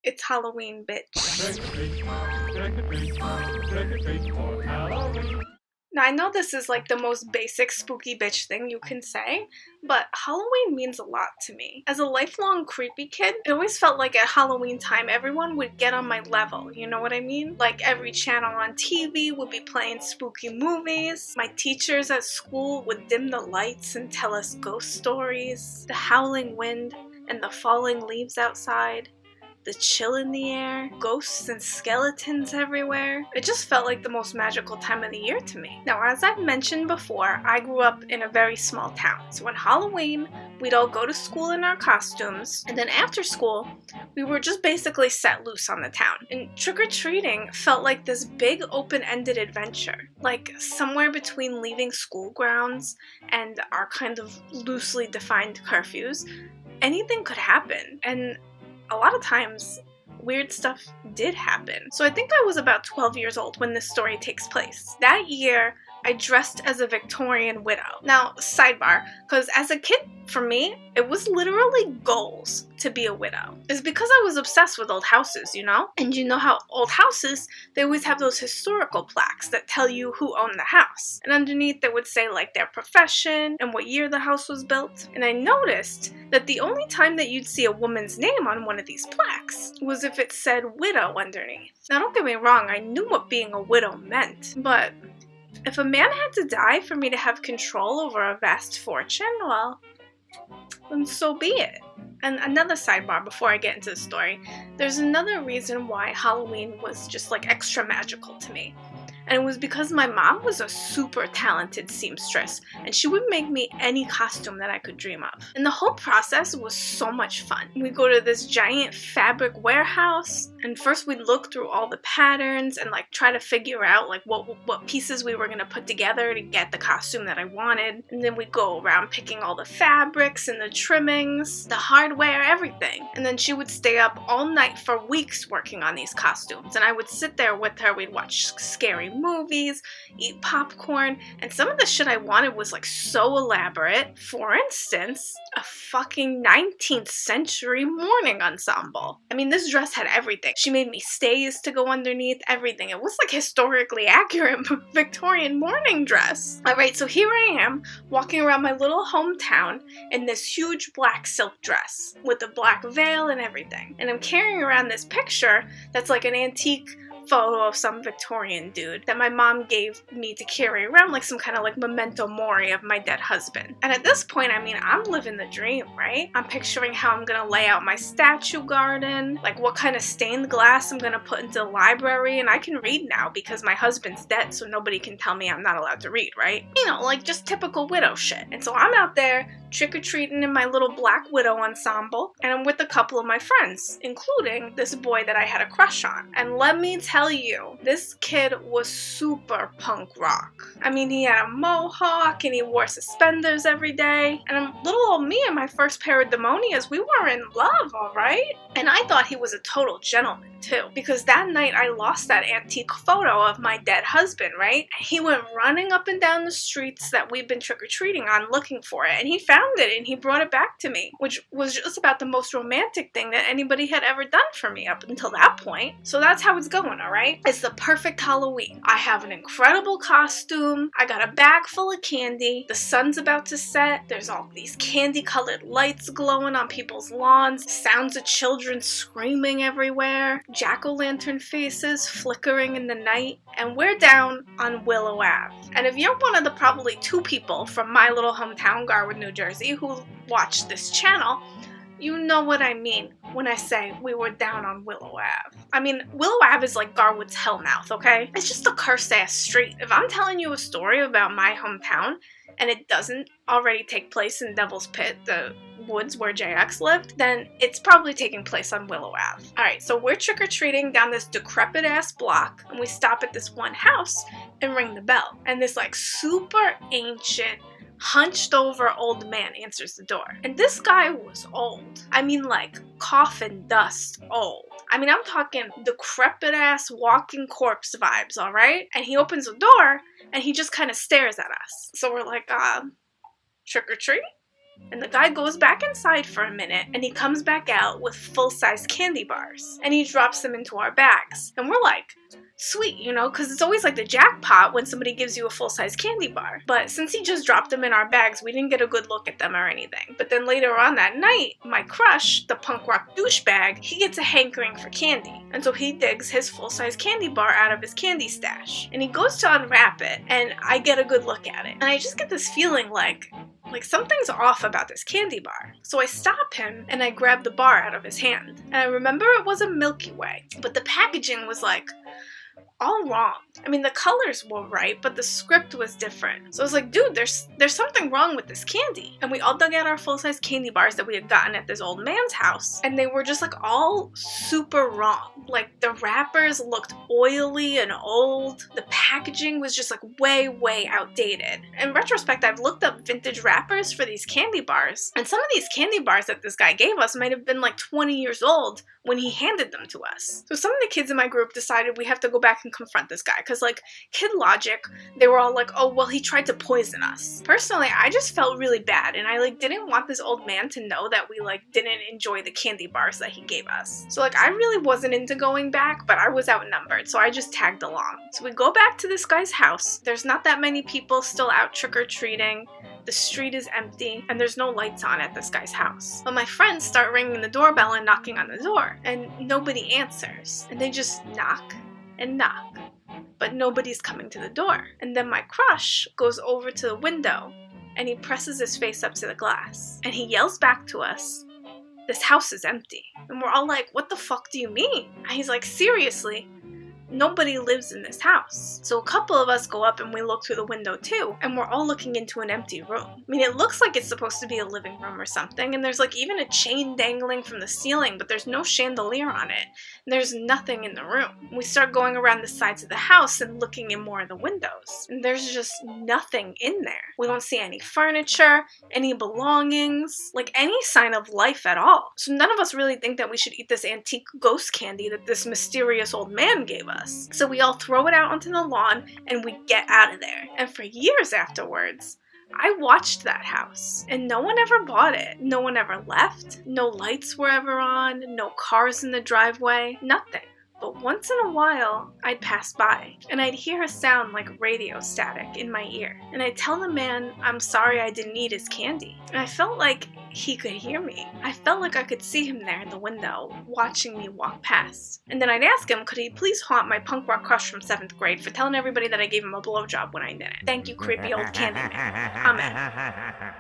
It's Halloween, bitch. Now, I know this is like the most basic spooky bitch thing you can say, but Halloween means a lot to me. As a lifelong creepy kid, it always felt like at Halloween time everyone would get on my level, you know what I mean? Like every channel on TV would be playing spooky movies, my teachers at school would dim the lights and tell us ghost stories, the howling wind and the falling leaves outside, the chill in the air, ghosts and skeletons everywhere. It just felt like the most magical time of the year to me. Now, as I've mentioned before, I grew up in a very small town. So on Halloween, we'd all go to school in our costumes, and then after school, we were just basically set loose on the town. And trick-or-treating felt like this big open-ended adventure, like somewhere between leaving school grounds and our kind of loosely defined curfews. Anything could happen, and a lot of times, weird stuff did happen. So I think I was about 12 years old when this story takes place. That year, I dressed as a Victorian widow. Now, sidebar, because as a kid, for me, it was literally goals to be a widow. It's because I was obsessed with old houses, you know? And you know how old houses, they always have those historical plaques that tell you who owned the house. And underneath they would say like their profession and what year the house was built. And I noticed that the only time that you'd see a woman's name on one of these plaques was if it said widow underneath. Now don't get me wrong, I knew what being a widow meant, but if a man had to die for me to have control over a vast fortune, well, then so be it. And another sidebar before I get into the story, there's another reason why Halloween was just like extra magical to me. And it was because my mom was a super talented seamstress, and she would make me any costume that I could dream of. And the whole process was so much fun. We'd go to this giant fabric warehouse, and first we'd look through all the patterns and like try to figure out like what pieces we were gonna put together to get the costume that I wanted. And then we'd go around picking all the fabrics and the trimmings, the hardware, everything. And then she would stay up all night for weeks working on these costumes, and I would sit there with her. We'd watch scary movies, eat popcorn, and some of the shit I wanted was like so elaborate. For instance, a fucking 19th century mourning ensemble. I mean, this dress had everything. She made me stays to go underneath, everything. It was like historically accurate Victorian mourning dress. Alright, so here I am, walking around my little hometown in this huge black silk dress with a black veil and everything. And I'm carrying around this picture that's like an antique photo of some Victorian dude that my mom gave me to carry around like some kind of like memento mori of my dead husband. And at this point, I mean, I'm living the dream, right? I'm picturing how I'm gonna lay out my statue garden, like what kind of stained glass I'm gonna put into the library, and I can read now because my husband's dead, so nobody can tell me I'm not allowed to read, right? You know, like just typical widow shit. And so I'm out there trick-or-treating in my little black widow ensemble, and I'm with a couple of my friends, including this boy that I had a crush on. And let me tell you, this kid was super punk rock. I mean, he had a mohawk and he wore suspenders every day. And little old me and my first pair of demonias, we were in love, alright? And I thought he was a total gentleman too, because that night I lost that antique photo of my dead husband, right? He went running up and down the streets that we've been trick-or-treating on looking for it, and he found it and he brought it back to me, which was just about the most romantic thing that anybody had ever done for me up until that point. So that's how it's going, alright? It's the perfect Halloween. I have an incredible costume, I got a bag full of candy, the sun's about to set, there's all these candy-colored lights glowing on people's lawns, sounds of children screaming everywhere, jack-o'-lantern faces flickering in the night, and we're down on Willow Ave. And if you're one of the probably 2 people from my little hometown, Garwood, New Jersey, who watch this channel, you know what I mean when I say we were down on Willow Ave. I mean, Willow Ave is like Garwood's hellmouth, okay? It's just a cursed-ass street. If I'm telling you a story about my hometown, and it doesn't already take place in Devil's Pit, the woods where JX lived, then it's probably taking place on Willow Ave. Alright, so we're trick-or-treating down this decrepit-ass block, and we stop at this one house and ring the bell. And this like super ancient, hunched over old man answers the door. And this guy was old. I mean like coffin dust old. I mean, I'm talking decrepit ass walking corpse vibes, alright? And he opens the door and he just kind of stares at us. So we're like, trick or treat? And the guy goes back inside for a minute, and he comes back out with full-size candy bars. And he drops them into our bags. And we're like, sweet, you know, because it's always like the jackpot when somebody gives you a full-size candy bar. But since he just dropped them in our bags, we didn't get a good look at them or anything. But then later on that night, my crush, the punk rock douchebag, he gets a hankering for candy. And so he digs his full-size candy bar out of his candy stash. And he goes to unwrap it, and I get a good look at it. And I just get this feeling like something's off about this candy bar. So I stop him and I grab the bar out of his hand. And I remember it was a Milky Way, but the packaging was like all wrong. I mean, the colors were right, but the script was different. So I was like, dude, there's something wrong with this candy. And we all dug out our full-size candy bars that we had gotten at this old man's house, and they were just like all super wrong. Like the wrappers looked oily and old. The packaging was just like way outdated. In retrospect, I've looked up vintage wrappers for these candy bars, and some of these candy bars that this guy gave us might have been like 20 years old when he handed them to us. So some of the kids in my group decided we have to go back and confront this guy, because like kid logic, they were all like, oh well, he tried to poison us. Personally, I just felt really bad, and I like didn't want this old man to know that we like didn't enjoy the candy bars that he gave us. So like I really wasn't into going back, but I was outnumbered, so I just tagged along. So we go back to this guy's house. There's not that many people still out trick-or-treating. The street is empty, and there's no lights on at this guy's house. But my friends start ringing the doorbell and knocking on the door, and nobody answers. And they just knock and knock, but nobody's coming to the door. And then my crush goes over to the window, and he presses his face up to the glass, and he yells back to us, "This house is empty." And we're all like, what the fuck do you mean? And he's like, seriously, nobody lives in this house. So a couple of us go up and we look through the window too, and we're all looking into an empty room. I mean, it looks like it's supposed to be a living room or something, and there's like even a chain dangling from the ceiling, but there's no chandelier on it, and there's nothing in the room. We start going around the sides of the house and looking in more of the windows, and there's just nothing in there. We don't see any furniture, any belongings, like any sign of life at all. So none of us really think that we should eat this antique ghost candy that this mysterious old man gave us. So we all throw it out onto the lawn and we get out of there. And for years afterwards, I watched that house, and no one ever bought it. No one ever left. No lights were ever on. No cars in the driveway. Nothing. But once in a while, I'd pass by, and I'd hear a sound like radio static in my ear. And I'd tell the man I'm sorry I didn't eat his candy. And I felt like he could hear me. I felt like I could see him there in the window, watching me walk past. And then I'd ask him, could he please haunt my punk rock crush from 7th grade for telling everybody that I gave him a blowjob when I didn't. Thank you, creepy old candy man. Amen.